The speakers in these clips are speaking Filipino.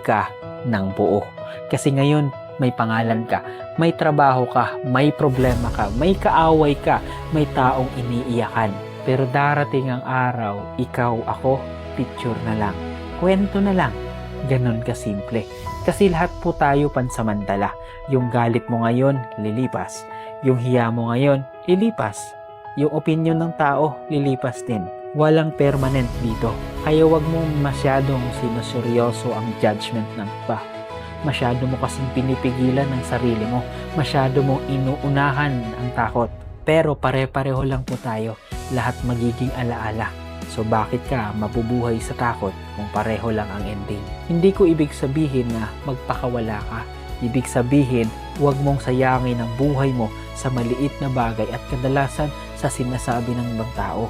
ka ng buo. Kasi ngayon, may pangalan ka, may trabaho ka, may problema ka, may kaaway ka, may taong iniiyakan. Pero darating ang araw, ikaw, ako, picture na lang, kwento na lang. Ganon kasimple. Kasi lahat po tayo pansamantala. Yung galit mo ngayon, lilipas. Yung hiya mo ngayon, lilipas. Yung opinion ng tao, lilipas din. Walang permanent dito. Kaya wag mo masyadong sinuseryoso ang judgment ng iba. Masyado mo kasing pinipigilan ang sarili mo. Masyado mong inuunahan ang takot. Pero pare-pareho lang po tayo. Lahat magiging alaala. So bakit ka mabubuhay sa takot kung pareho lang ang ending? Hindi ko ibig sabihin na magpakawala ka. Ibig sabihin, huwag mong sayangin ang buhay mo sa maliit na bagay at kadalasan sa sinasabi ng ibang tao.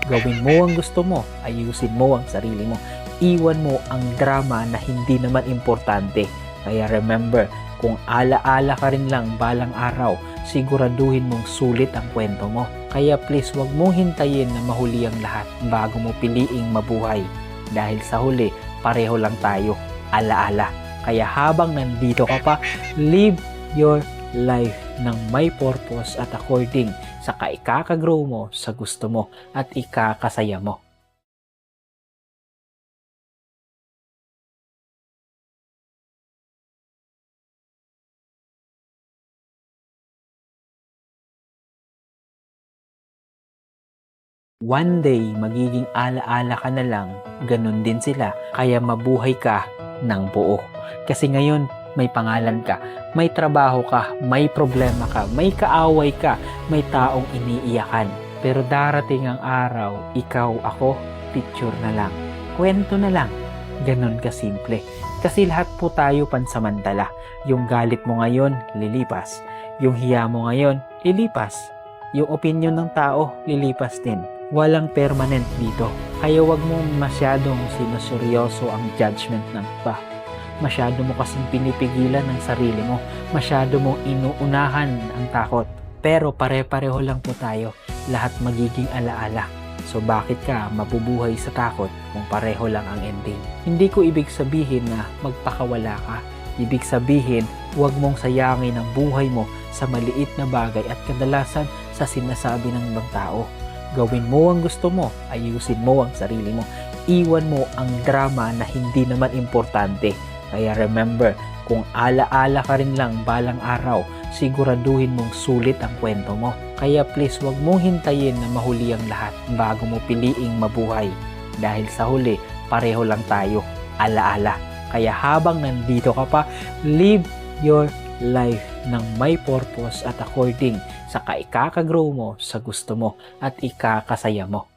Gawin mo ang gusto mo, ayusin mo ang sarili mo. Iwan mo ang drama na hindi naman importante. Kaya remember, kung ala-ala ka rin lang balang araw, siguraduhin mong sulit ang kwento mo. Kaya please, wag mong hintayin na mahuli ang lahat bago mo piliing mabuhay. Dahil sa huli, pareho lang tayo, ala-ala. Kaya habang nandito ka pa, live your life ng may purpose at according sa ikaka-grow mo sa gusto mo at ikakasaya mo. One day, magiging ala-ala ka na lang, ganun din sila. Kaya mabuhay ka ng buo. Kasi ngayon, may pangalan ka, may trabaho ka, may problema ka, may kaaway ka, may taong iniiyakan. Pero darating ang araw, ikaw, ako, picture na lang, kwento na lang. Ganon kasimple. Kasi lahat po tayo pansamantala. Yung galit mo ngayon, lilipas. Yung hiya mo ngayon, lilipas. Yung opinion ng tao, lilipas din. Walang permanent dito. Kaya wag mo masyadong sinuseryoso ang judgment ng iba. Masyado mo kasing pinipigilan ang sarili mo. Masyado mong inuunahan ang takot. Pero pare-pareho lang po tayo. Lahat magiging alaala. So bakit ka mabubuhay sa takot kung pareho lang ang ending? Hindi ko ibig sabihin na magpakawala ka. Ibig sabihin, huwag mong sayangin ang buhay mo sa maliit na bagay at kadalasan sa sinasabi ng ibang tao. Gawin mo ang gusto mo, ayusin mo ang sarili mo. Iwan mo ang drama na hindi naman importante. Kaya remember, kung ala-ala ka rin lang balang araw, siguraduhin mong sulit ang kwento mo. Kaya please, wag mong hintayin na mahuli ang lahat bago mo piliing mabuhay. Dahil sa huli, pareho lang tayo, ala-ala. Kaya habang nandito ka pa, live your life ng may purpose at according sa ikaka-grow mo sa gusto mo at ikakasaya mo.